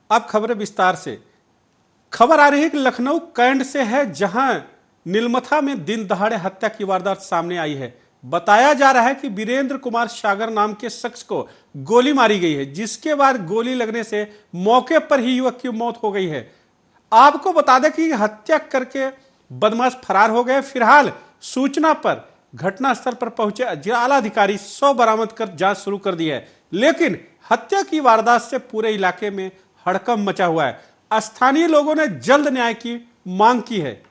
अब खबरें विस्तार से। खबर आ रही है कि लखनऊ कैंट से है, जहां नीलमथा में दिन दहाड़े हत्या की वारदात सामने आई है। बताया जा रहा है कि वीरेंद्र कुमार सागर नाम के शख्स को गोली मारी गई है, जिसके बाद गोली लगने से मौके पर ही युवक की मौत हो गई है। आपको बता दें कि हत्या करके बदमाश फरार हो गए। फिलहाल सूचना पर घटनास्थल पर पहुंचे जिला अधिकारी 100 बरामद कर जांच शुरू कर दी है, लेकिन हत्या की वारदात से पूरे इलाके में हड़कंप मचा हुआ है। स्थानीय लोगों ने जल्द न्याय की मांग की है।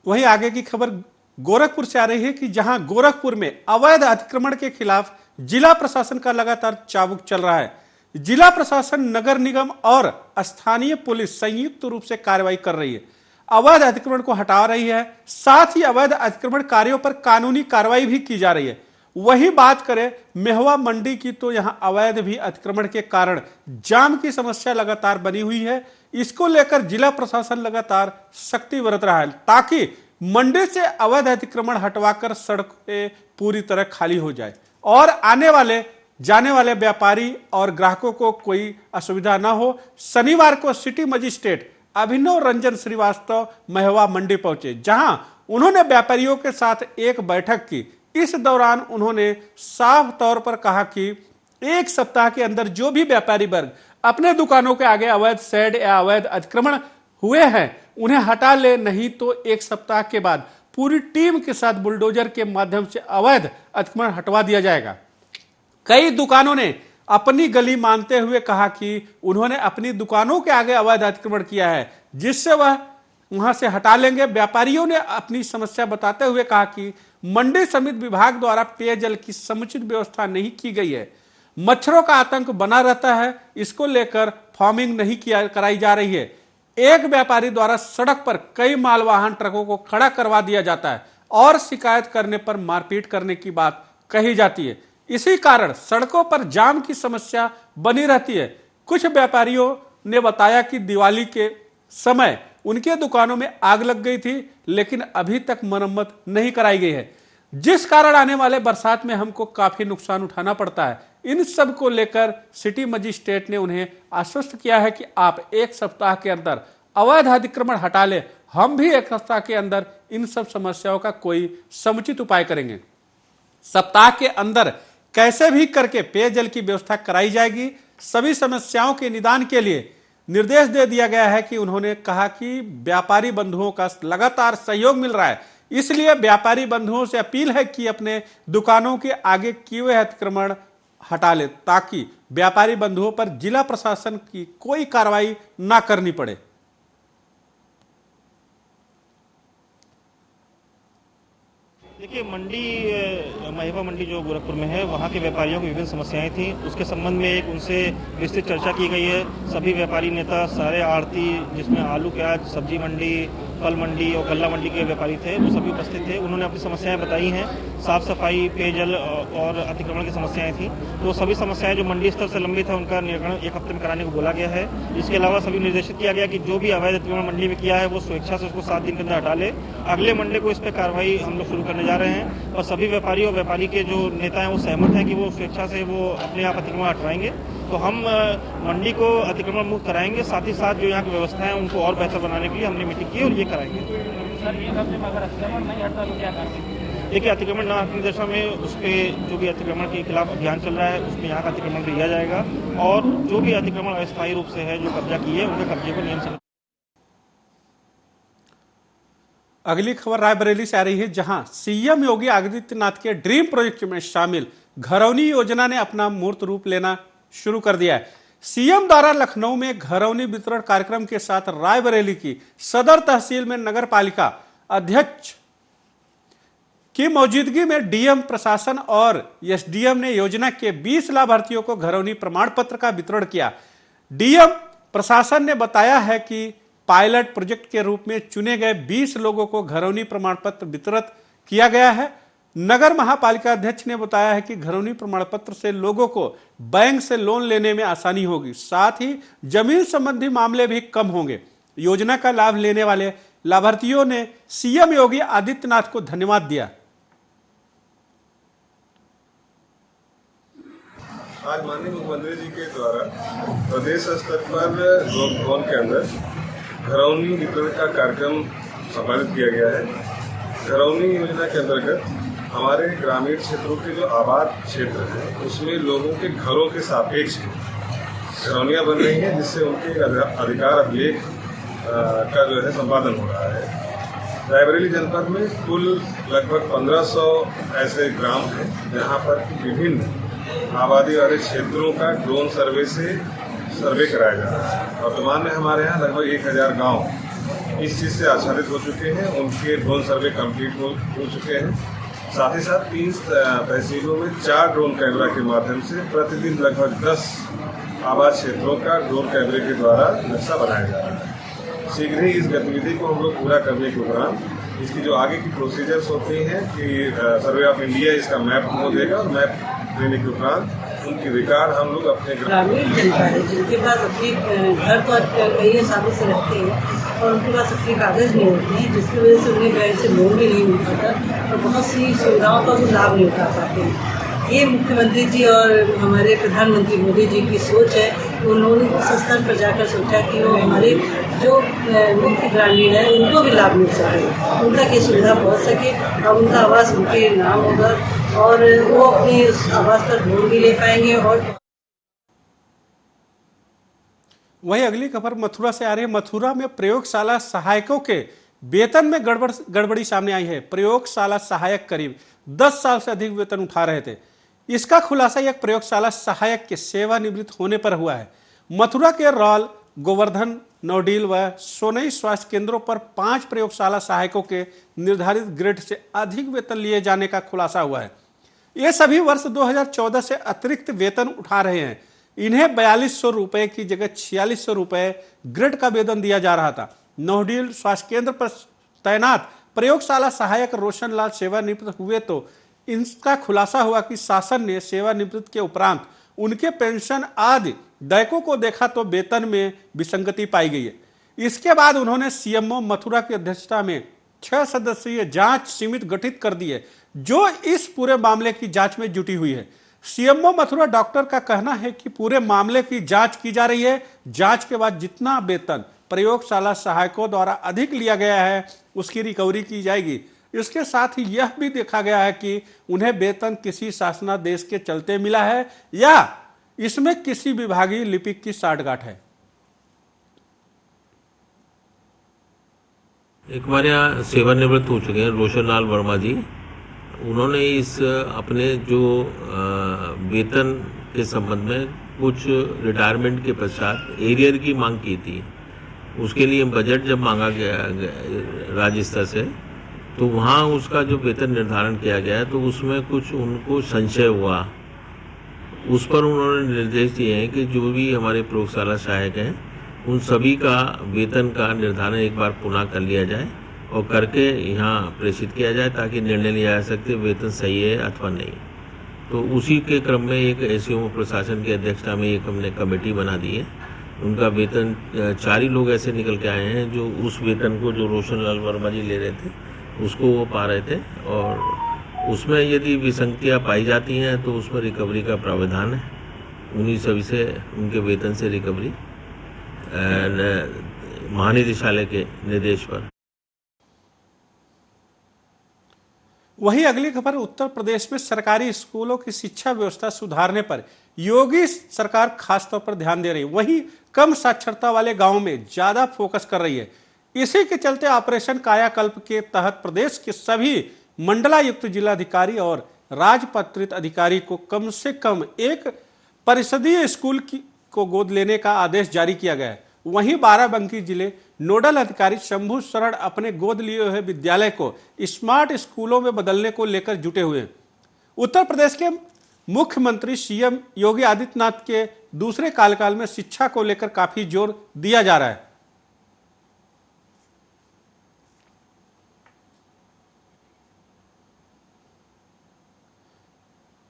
वहीं आगे की खबर गोरखपुर से आ रही है कि जहां गोरखपुर में अवैध अतिक्रमण के खिलाफ जिला प्रशासन का लगातार चाबुक चल रहा है। जिला प्रशासन, नगर निगम और स्थानीय पुलिस संयुक्त रूप से कार्रवाई कर रही है, अवैध अतिक्रमण को हटा रही है। साथ ही अवैध अतिक्रमण कार्यों पर कानूनी कार्रवाई भी की जा रही है। वही बात करें मेहवा मंडी की, तो यहां अवैध भी अतिक्रमण के कारण जाम की समस्या लगातार बनी हुई है। इसको लेकर जिला प्रशासन लगातार सख्ती बरत रहा है, ताकि मंडी से अवैध अतिक्रमण हटवाकर सड़कें पूरी तरह खाली हो जाए और आने वाले जाने वाले व्यापारी और ग्राहकों को कोई असुविधा न हो। शनिवार को सिटी मजिस्ट्रेट अभिनव रंजन श्रीवास्तव मेहवा मंडी पहुंचे, जहां उन्होंने व्यापारियों के साथ एक बैठक की। इस दौरान उन्होंने साफ तौर पर कहा कि एक सप्ताह के अंदर जो भी व्यापारी वर्ग अपने दुकानों के आगे अवैध शेड या अवैध अतिक्रमण हुए हैं उन्हें हटा ले, नहीं तो एक सप्ताह के बाद पूरी टीम के साथ बुलडोजर के माध्यम से अवैध अतिक्रमण हटवा दिया जाएगा। कई दुकानों ने अपनी गली मानते हुए कहा कि उन्होंने अपनी दुकानों के आगे अवैध अतिक्रमण किया है, जिससे वह वहां से हटा लेंगे। व्यापारियों ने अपनी समस्या बताते हुए कहा कि मंडी समिति विभाग द्वारा पेयजल की समुचित व्यवस्था नहीं की गई है, मच्छरों का आतंक बना रहता है, इसको लेकर फार्मिंग नहीं कराई जा रही है। एक व्यापारी द्वारा सड़क पर कई मालवाहन ट्रकों को खड़ा करवा दिया जाता है और शिकायत करने पर मारपीट करने की बात कही जाती है। इसी कारण सड़कों पर जाम की समस्या बनी रहती है। कुछ व्यापारियों ने बताया कि दिवाली के समय उनके दुकानों में आग लग गई थी, लेकिन अभी तक मरम्मत नहीं कराई गई है, जिस कारण आने वाले बरसात में हमको काफी नुकसान उठाना पड़ता है। इन सब को लेकर सिटी मजिस्ट्रेट ने उन्हें आश्वस्त किया है कि आप एक सप्ताह के अंदर अवैध अतिक्रमण हटा ले, हम भी एक सप्ताह के अंदर इन सब समस्याओं का कोई समुचित उपाय करेंगे। सप्ताह के अंदर कैसे भी करके पेयजल की व्यवस्था कराई जाएगी। सभी समस्याओं के निदान के लिए निर्देश दे दिया गया है कि उन्होंने कहा कि व्यापारी बंधुओं का लगातार सहयोग मिल रहा है, इसलिए व्यापारी बंधुओं से अपील है कि अपने दुकानों के आगे किए हुए अतिक्रमण हटा ले, ताकि व्यापारी बंधुओं पर जिला प्रशासन की कोई कार्रवाई ना करनी पड़े। देखिए, मेहवा मंडी जो गोरखपुर में है, वहाँ के व्यापारियों की विभिन्न समस्याएं थी। उसके संबंध में एक उनसे विस्तृत चर्चा की गई है। सभी व्यापारी नेता, सारे आड़ती, जिसमें आलू, प्याज, सब्जी मंडी, फल मंडी और गल्ला मंडी के व्यापारी थे, वो सभी उपस्थित थे। उन्होंने अपनी समस्याएं बताई हैं। साफ सफाई, पेयजल और अतिक्रमण की समस्याएं थी। तो सभी समस्याएं जो मंडी स्तर से लंबित है, उनका निराकरण एक हफ्ते में कराने को बोला गया है। इसके अलावा सभी निर्देशित किया गया कि जो भी अवैध अतिक्रमण मंडी में किया है वो स्वेच्छा से उसको 7 दिन के अंदर हटा ले। अगले मंडे को इस पर कार्रवाई हम लोग शुरू करने जा रहे हैं और सभी व्यापारी और व्यापारी के जो नेता हैं वो सहमत हैं कि वो स्वेच्छा से वो अपने आप अतिक्रमण हटवाएंगे। तो हम मंडी को अतिक्रमण मुक्त कराएंगे। साथ ही साथ जो यहाँ की व्यवस्था है उनको और बेहतर बनाने के लिए हमने मीटिंग की और ये कराएंगे। सर, ये अगर अतिक्रमण नहीं हटता तो क्या करेंगे? देखिए, अतिक्रमण न हटने की दिशा में उस पर जो भी अतिक्रमण के खिलाफ अभियान चल रहा है, उसमें यहाँ का अतिक्रमण लिया जाएगा और जो भी अतिक्रमण अस्थायी रूप से है, जो कब्जा किए हैं, उनके कब्जे को नियम से। अगली खबर रायबरेली से आ रही है, जहां सीएम योगी आदित्यनाथ के ड्रीम प्रोजेक्ट में शामिल घरौनी योजना ने अपना मूर्त रूप लेना शुरू कर दिया है। सीएम द्वारा लखनऊ में घरौनी वितरण कार्यक्रम के साथ रायबरेली की सदर तहसील में नगर पालिका अध्यक्ष की मौजूदगी में डीएम प्रशासन और एसडीएम ने योजना के 20 लाभार्थियों को घरौनी प्रमाण पत्र का वितरण किया। डीएम प्रशासन ने बताया है कि पायलट प्रोजेक्ट के रूप में चुने गए 20 लोगों को घरौनी प्रमाण पत्र वितरित किया गया है। नगर महापालिका अध्यक्ष ने बताया है कि घरौनी प्रमाण पत्र से लोगों को बैंक से लोन लेने में आसानी होगी, साथ ही जमीन संबंधी मामले भी कम होंगे। योजना का लाभ लेने वाले लाभार्थियों ने सीएम योगी आदित्यनाथ को धन्यवाद दिया। आज माननीय मुख्यमंत्री जी के द्वारा प्रदेश स्तर पर लॉकडाउन के अंदर घरौनी वितरण का कार्यक्रम संपादित किया गया है। घरौनी योजना के अंतर्गत हमारे ग्रामीण क्षेत्रों के जो आबाद क्षेत्र हैं उसमें लोगों के घरों के सापेक्ष घरौनियाँ बन रही हैं, जिससे उनके अधिकार अभिलेख का जो है संपादन हो रहा है। रायबरेली जनपद में कुल लगभग 1500 ऐसे ग्राम हैं जहां पर विभिन्न आबादी वाले क्षेत्रों का ड्रोन सर्वे से सर्वे कराया जा रहा है। वर्तमान में हमारे यहाँ लगभग 1000 गांव इस चीज़ से आच्छादित हो चुके हैं, उनके ड्रोन सर्वे कंप्लीट हो चुके हैं। साथ ही साथ 3 तहसीलों में 4 ड्रोन कैमरा के माध्यम से प्रतिदिन लगभग 10 आबाद क्षेत्रों का ड्रोन कैमरे के द्वारा नक्शा बनाया जा रहा है। शीघ्र ही इस गतिविधि को हम लोग पूरा करने के उपरांत इसकी जो आगे की प्रोसीजर्स होती हैं कि सर्वे ऑफ इंडिया इसका मैप हो देगा और मैप देने के उपरांत उनकी रिकॉर्ड हम लोग अपने ग्रामीण जनता है जिनके पास अपने घर पर कई सालों से रहते हैं और उनके पास अपने कागज नहीं होते हैं, जिसकी वजह से उन्हें बैंक से लोन भी नहीं मिल पाता और बहुत सी सुविधाओं का भी लाभ नहीं उठा पाते हैं। ये मुख्यमंत्री जी और हमारे प्रधानमंत्री मोदी जी की सोच है। उन्होंने उस स्तर पर जाकर सोचा कि वो हमारे जो मुख्य ग्रामीण है उनको भी लाभ मिल सके, उन तक ये सुविधा पहुँच सके और उनका आवास उनके नाम होगा और वो अपने उस आवास पर लोन भी ले पाएंगे। और वही अगली खबर मथुरा से आ रही है। मथुरा में प्रयोगशाला सहायकों के वेतन में गड़बड़ी सामने आई है। प्रयोगशाला सहायक करीब 10 साल से अधिक वेतन उठा रहे थे। इसका खुलासा एक प्रयोगशाला सहायक के सेवानिवृत्त होने पर हुआ है। मथुरा के रॉल, गोवर्धन, नौडील व सोनई स्वास्थ्य केंद्रों पर 5 प्रयोगशाला सहायकों के निर्धारित ग्रेड से अधिक वेतन लिए जाने का खुलासा हुआ है। ये सभी वर्ष 2014 से अतिरिक्त वेतन उठा रहे हैं। इन्हें 4200 रुपए की जगह 4600 रुपए ग्रेड का वेतन दिया जा रहा था। नौडील स्वास्थ्य केंद्र पर तैनात प्रयोगशाला सहायक रोशन लाल सेवानिवृत्त हुए तो इनका खुलासा हुआ कि शासन ने सेवानिवृत्त के उपरांत उनके पेंशन आदि दायकों को देखा तो वेतन में विसंगति पाई गई है। इसके बाद उन्होंने सीएमओ मथुरा की अध्यक्षता में 6 सदस्यीय जांच समिति गठित कर दी है, जो इस पूरे मामले की जांच में जुटी हुई है। सीएमओ मथुरा डॉक्टर का कहना है कि पूरे मामले की जांच की जा रही है। जांच के बाद जितना वेतन प्रयोगशाला सहायकों द्वारा अधिक लिया गया है उसकी रिकवरी की जाएगी। इसके साथ ही यह भी देखा गया है कि उन्हें वेतन किसी शासनादेश के चलते मिला है या इसमें किसी विभागीय लिपिक की साठगांठ है। एक बार यहाँ सेवानिवृत्त हो चुके हैं रोशन लाल वर्मा जी। उन्होंने इस अपने जो वेतन के संबंध में कुछ रिटायरमेंट के पश्चात एरियर की मांग की थी। उसके लिए बजट जब मांगा गया राज्य स्तर से तो वहाँ उसका जो वेतन निर्धारण किया गया तो उसमें कुछ उनको संशय हुआ। उस पर उन्होंने निर्देश दिए हैं कि जो भी हमारे प्रयोगशाला सहायक हैं उन सभी का वेतन का निर्धारण एक बार पुनः कर लिया जाए और करके यहाँ प्रेषित किया जाए ताकि निर्णय लिया जा सके वेतन सही है अथवा नहीं। तो उसी के क्रम में एक एसडीएम प्रशासन की अध्यक्षता में एक हमने कमेटी बना दी है। उनका वेतन 4 ही लोग ऐसे निकल के आए हैं जो उस वेतन को जो रोशन लाल वर्मा जी ले रहे थे उसको वो पा रहे थे और उसमें यदि विसंगतियाँ पाई जाती हैं तो उसमें रिकवरी का प्रावधान है। उन्हीं सभी से उनके वेतन से रिकवरी महानिदेशालय के निर्देश पर। वहीं अगली खबर उत्तर प्रदेश में सरकारी स्कूलों की शिक्षा व्यवस्था सुधारने पर योगी सरकार खासतौर पर ध्यान दे रही है। वहीं कम साक्षरता वाले गांवों में ज्यादा फोकस कर रही है। इसी के चलते ऑपरेशन कायाकल्प के तहत प्रदेश के सभी मंडलायुक्त जिलाधिकारी और राजपत्रित अधिकारी को कम से कम एक परिषदीय स्कूल को गोद लेने का आदेश जारी किया गया है। वहीं बाराबंकी जिले नोडल अधिकारी शंभू शरण अपने गोद लिए हुए विद्यालय को स्मार्ट स्कूलों में बदलने को लेकर जुटे हुए हैं। उत्तर प्रदेश के मुख्यमंत्री सीएम योगी आदित्यनाथ के दूसरे कार्यकाल में शिक्षा को लेकर काफी जोर दिया जा रहा है।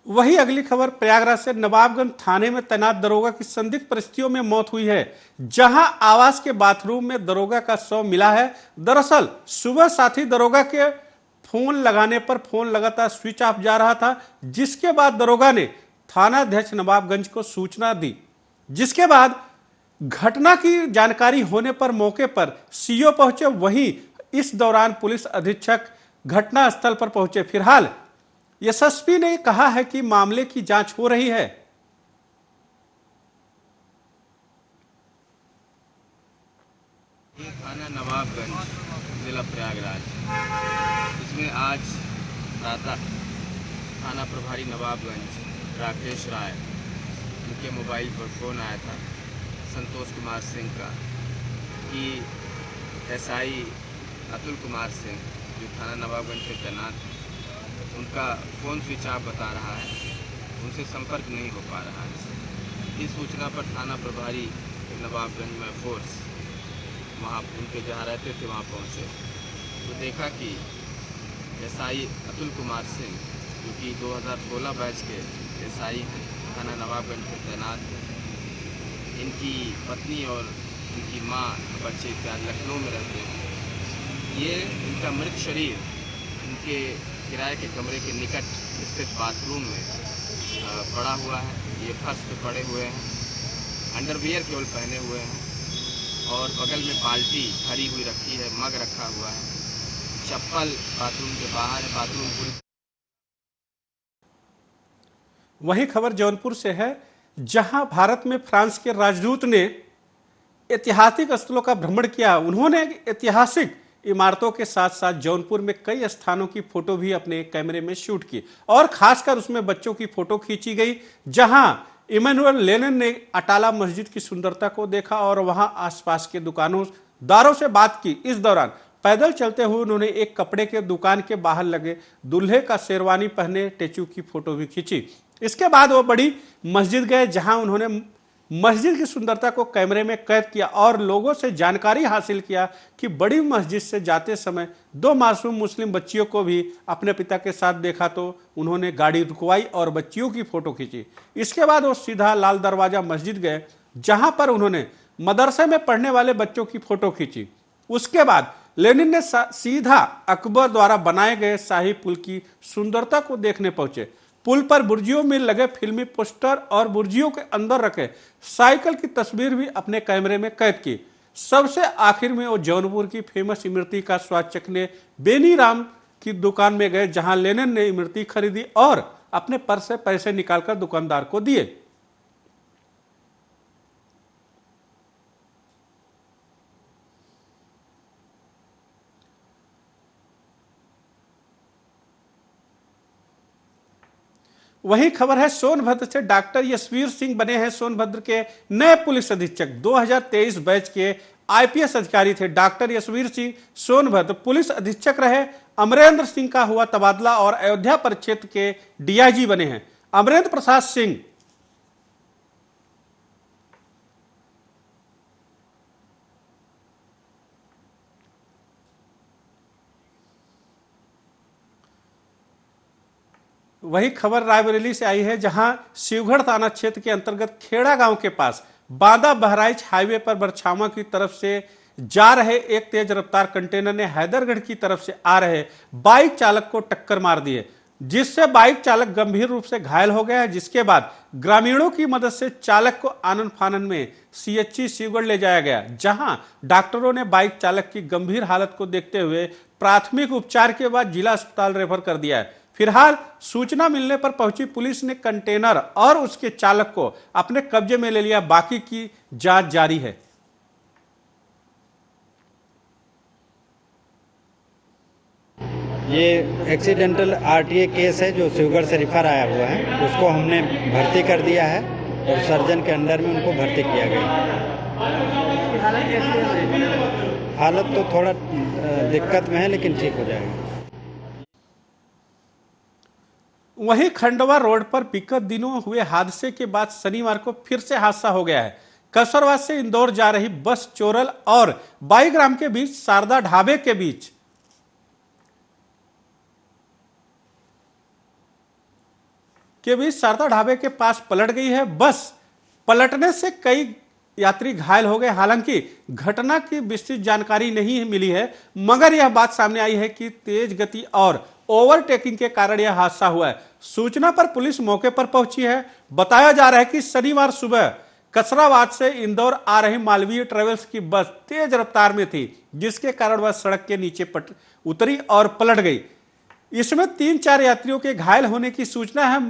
वही अगली खबर प्रयागराज से नवाबगंज थाने में तैनात दरोगा की संदिग्ध परिस्थितियों में मौत हुई है, जहां आवास के बाथरूम में दरोगा का शव मिला है। दरअसल सुबह साथी दरोगा के फोन लगाने पर फोन लगातार स्विच ऑफ जा रहा था, जिसके बाद दरोगा ने थानाध्यक्ष नवाबगंज को सूचना दी, जिसके बाद घटना की जानकारी होने पर मौके पर सीओ पहुंचे। वहीं इस दौरान पुलिस अधीक्षक घटना स्थल पर पहुंचे। फिलहाल एसएसपी ने कहा है कि मामले की जांच हो रही है। ये थाना नवाबगंज, जिला प्रयागराज। इसमें आज प्रातः थाना प्रभारी नवाबगंज राकेश राय, उनके मोबाइल पर फ़ोन आया था संतोष कुमार सिंह का कि एसआई अतुल कुमार सिंह जो थाना नवाबगंज के तैनात हैं, उनका फ़ोन स्विच ऑफ बता रहा है, उनसे संपर्क नहीं हो पा रहा है। इस सूचना पर थाना प्रभारी नवाबगंज में फोर्स वहाँ उनके जहाँ रहते थे वहाँ पहुँचे तो देखा कि एसआई अतुल कुमार सिंह जो कि 2016 बैच के एसआई हैं, थाना नवाबगंज के तैनात हैं, इनकी पत्नी और इनकी माँ, बच्चे इत्यादि लखनऊ में रहते हैं। ये इनका मृत शरीर इनके किराए के कमरे के निकट स्थित बाथरूम में पड़ा हुआ है। ये फर्श पे पड़े हुए हैं, अंडरवियर केवल पहने हुए हैं और बगल में बाल्टी भरी हुई रखी है, मग रखा हुआ है, चप्पल बाथरूम के बाहर है। बाथरूम पूरी। वही खबर जौनपुर से है, जहां भारत में फ्रांस के राजदूत ने ऐतिहासिक स्थलों का भ्रमण किया। उन्होंने ऐतिहासिक इमारतों के साथ साथ जौनपुर में कई स्थानों की फोटो भी अपने कैमरे में शूट की और खासकर उसमें बच्चों की फोटो खींची गई, जहां इमैनुअल लेनिन ने अटाला मस्जिद की सुंदरता को देखा और वहां आसपास के दुकानदारों से बात की। इस दौरान पैदल चलते हुए उन्होंने एक कपड़े के दुकान के बाहर लगे दूल्हे का शेरवानी पहने स्टैचू की फोटो भी खींची। इसके बाद वो बड़ी मस्जिद गए, जहां उन्होंने मस्जिद की सुंदरता को कैमरे में कैद किया और लोगों से जानकारी हासिल किया कि बड़ी मस्जिद से जाते समय 2 मासूम मुस्लिम बच्चियों को भी अपने पिता के साथ देखा तो उन्होंने गाड़ी रुकवाई और बच्चियों की फोटो खींची। इसके बाद वो सीधा लाल दरवाजा मस्जिद गए, जहां पर उन्होंने मदरसे में पढ़ने वाले बच्चों की फोटो खींची। उसके बाद लेनिन ने सीधा अकबर द्वारा बनाए गए शाही पुल की सुंदरता को देखने पहुंचे। पुल पर बुर्जियों में लगे फिल्मी पोस्टर और बुर्जियों के अंदर रखे साइकिल की तस्वीर भी अपने कैमरे में कैद की। सबसे आखिर में वो जौनपुर की फेमस इमरती का स्वाद चखने बेनी राम की दुकान में गए, जहां लेनिन ने इमरती खरीदी और अपने पर्स से पैसे निकालकर दुकानदार को दिए। वही खबर है सोनभद्र से। डॉक्टर यशवीर सिंह बने हैं सोनभद्र के नए पुलिस अधीक्षक। 2023 बैच के आईपीएस अधिकारी थे। डॉक्टर यशवीर सिंह सोनभद्र पुलिस अधीक्षक रहे। अमरेंद्र सिंह का हुआ तबादला और अयोध्या परिक्षेत्र के डीआईजी बने हैं अमरेंद्र प्रसाद सिंह। वही खबर रायबरेली से आई है, जहां शिवगढ़ थाना क्षेत्र के अंतर्गत खेड़ा गांव के पास बांदा बहराइच हाईवे पर बरछावा की तरफ से जा रहे एक तेज रफ्तार कंटेनर ने हैदरगढ़ की तरफ से आ रहे बाइक चालक को टक्कर मार दी है, जिससे बाइक चालक गंभीर रूप से घायल हो गया है। जिसके बाद ग्रामीणों की मदद से चालक को आनन फानन में सीएचसी शिवगढ़ ले जाया गया, जहां डॉक्टरों ने बाइक चालक की गंभीर हालत को देखते हुए प्राथमिक उपचार के बाद जिला अस्पताल रेफर कर दिया है। फिलहाल सूचना मिलने पर पहुंची पुलिस ने कंटेनर और उसके चालक को अपने कब्जे में ले लिया। बाकी की जांच जारी है। ये एक्सीडेंटल आरटीए केस है जो शिवगढ़ से रिफर आया हुआ है, उसको हमने भर्ती कर दिया है और सर्जन के अंडर में उनको भर्ती किया गया। हालत तो थोड़ा दिक्कत में है लेकिन ठीक हो जाएगा। वहीं खंडवा रोड पर पिकअप दिनों हुए हादसे के बाद शनिवार को फिर से हादसा हो गया है। कसरवाद से इंदौर जा रही बस चोरल और बाईग्राम के बीच शारदा ढाबे के बीच शारदा ढाबे के पास पलट गई है। बस पलटने से कई यात्री घायल हो गए। हालांकि घटना की विस्तृत जानकारी नहीं मिली है, मगर यह बात सामने आई है कि तेज गति और ओवरटेकिंग के कारण यह हादसा हुआ है। सूचना पर पुलिस मौके पर पहुंची है। बताया जा रहा है कि शनिवार सुबह कसराबाद से इंदौर आ रही मालवीय ट्रेवल्स की बस तेज रफ्तार में थी, जिसके कारण वह सड़क के नीचे उतरी और पलट गई। इसमें 3-4 यात्रियों के घायल होने की सूचना है।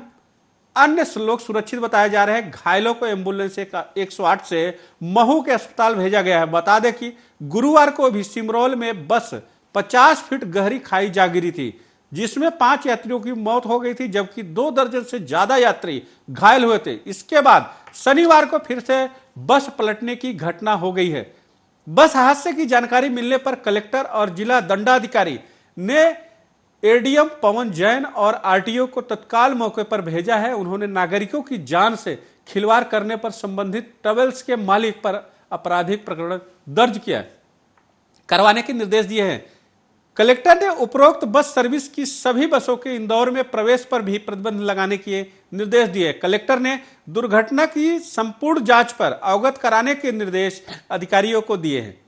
अन्य लोग सुरक्षित बताए जा रहे हैं। घायलों को एम्बुलेंस 108 से महू के अस्पताल भेजा गया है। बता दें कि गुरुवार को भी सिमरौल में बस 50 फीट गहरी खाई जा गिरी थी, जिसमें 5 यात्रियों की मौत हो गई थी, जबकि 2 दर्जन से ज्यादा यात्री घायल हुए थे। इसके बाद शनिवार को फिर से बस पलटने की घटना हो गई है। बस हादसे की जानकारी मिलने पर कलेक्टर और जिला दंडाधिकारी ने एडीएम पवन जैन और आरटीओ को तत्काल मौके पर भेजा है। उन्होंने नागरिकों की जान से खिलवाड़ करने पर संबंधित ट्रेवल्स के मालिक पर आपराधिक प्रकरण दर्ज करवाने के निर्देश दिए हैं। कलेक्टर ने उपरोक्त बस सर्विस की सभी बसों के इंदौर में प्रवेश पर भी प्रतिबंध लगाने के निर्देश दिए। कलेक्टर ने दुर्घटना की संपूर्ण जांच पर अवगत कराने के निर्देश अधिकारियों को दिए हैं।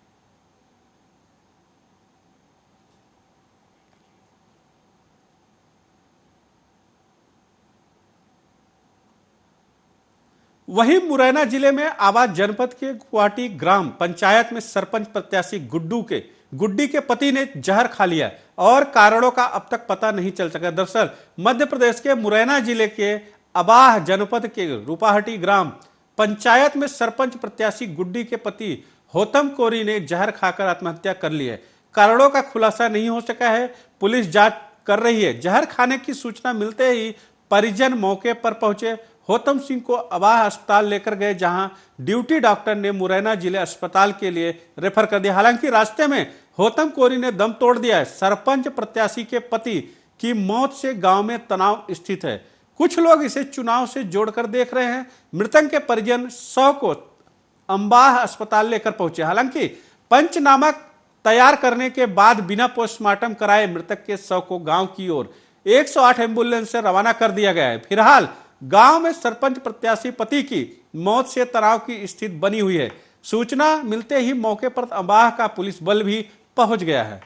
वहीं मुरैना जिले में आवाज जनपद के गुवाहाटी ग्राम पंचायत में सरपंच प्रत्याशी गुड्डी के पति ने जहर खा लिया और कारणों का अब तक पता नहीं चल सका। दरअसल मध्य प्रदेश के मुरैना जिले के अबाह जनपद के रूपाहटी ग्राम पंचायत में सरपंच प्रत्याशी गुड्डी के पति होतम कोरी ने जहर खाकर आत्महत्या कर ली है। कारणों का खुलासा नहीं हो सका है। पुलिस जांच कर रही है। जहर खाने की सूचना मिलते ही परिजन मौके पर पहुंचे। होतम सिंह को अबाह अस्पताल लेकर गए, जहां ड्यूटी डॉक्टर ने मुरैना जिले अस्पताल के लिए रेफर कर दिया। हालांकि रास्ते में होतम कोरी ने दम तोड़ दिया है। सरपंच प्रत्याशी के पति की मौत से गांव में तनाव स्थित है। कुछ लोग इसे चुनाव से जोड़कर देख रहे हैं। मृतक के परिजन शव को अंबाह अस्पताल लेकर पहुंचे। हालांकि पंचनामा तैयार करने के बाद बिना पोस्टमार्टम कराए मृतक के शव को गांव की ओर 108 एम्बुलेंस से रवाना कर दिया गया है। फिलहाल गांव में सरपंच प्रत्याशी पति की मौत से तनाव की स्थिति बनी हुई है। सूचना मिलते ही मौके पर अंबाह का पुलिस बल भी पहुंच गया है।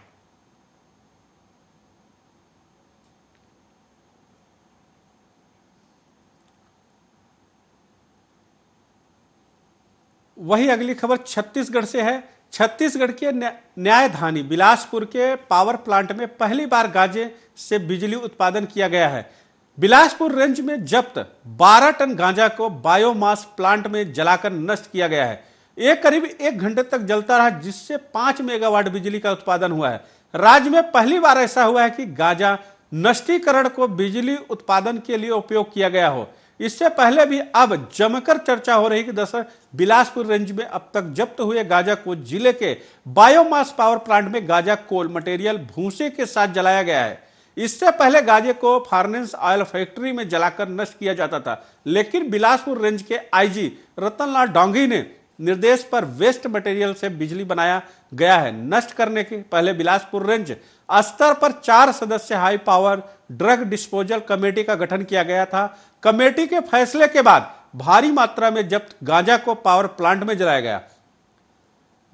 वही अगली खबर छत्तीसगढ़ से है। छत्तीसगढ़ के न्यायधानी बिलासपुर के पावर प्लांट में पहली बार गांजे से बिजली उत्पादन किया गया है। बिलासपुर रेंज में जब्त 12 टन गांजा को बायोमास प्लांट में जलाकर नष्ट किया गया है। ये करीब 1 घंटे तक जलता रहा, जिससे 5 मेगावाट बिजली का उत्पादन हुआ है। राज्य में पहली बार ऐसा हुआ है कि गांजा नष्टीकरण को बिजली उत्पादन के लिए उपयोग किया गया हो। इससे पहले भी अब जमकर चर्चा हो रही कि दरअसल बिलासपुर रेंज में अब तक जब्त हुए गांजा को जिले के बायोमास पावर प्लांट में गांजा कोल मटेरियल भूसे के साथ जलाया गया है। इससे पहले गांजे को फार्नेस ऑयल फैक्ट्री में जलाकर नष्ट किया जाता था, लेकिन बिलासपुर रेंज के आईजी रतनलाल डोंगी ने निर्देश पर वेस्ट मटेरियल से बिजली बनाया गया है। नष्ट करने के पहले बिलासपुर रेंज स्तर पर 4 सदस्य high power drug disposal committee का गठन किया गया था। कमेटी के फैसले के बाद भारी मात्रा में जब्त गांजा को पावर प्लांट में जलाया गया।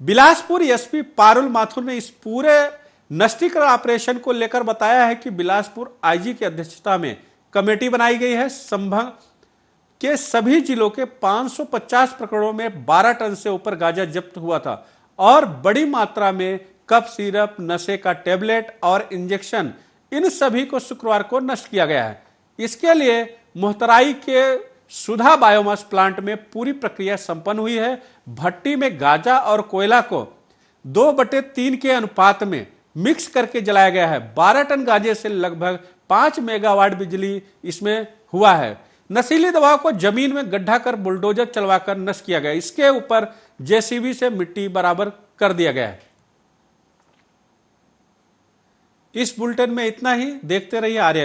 बिलासपुर एसपी पारुल माथुर ने इस पूरे नष्टीकरण ऑपरेशन को लेकर बताया है कि बिलासपुर आईजी की अध्यक्षता में कमेटी बनाई गई है। संभाग के सभी जिलों के 550 प्रकरणों में 12 टन से ऊपर गांजा जब्त हुआ था और बड़ी मात्रा में कफ सिरप, नशे का टेबलेट और इंजेक्शन, इन सभी को शुक्रवार को नष्ट किया गया है। इसके लिए मोहतराई के सुधा बायोमास प्लांट में पूरी प्रक्रिया संपन्न हुई है। भट्टी में गांजा और कोयला को 2/3 के अनुपात में मिक्स करके जलाया गया है। 12 टन गांजे से लगभग 5 मेगावाट बिजली इसमें हुआ है। नशीली दवाओं को जमीन में गड्ढा कर बुलडोजर चलवाकर नष्ट किया गया। इसके ऊपर जेसीबी से मिट्टी बराबर कर दिया गया है। इस बुलेटिन में इतना ही। देखते रहिए आर्या न्यूज।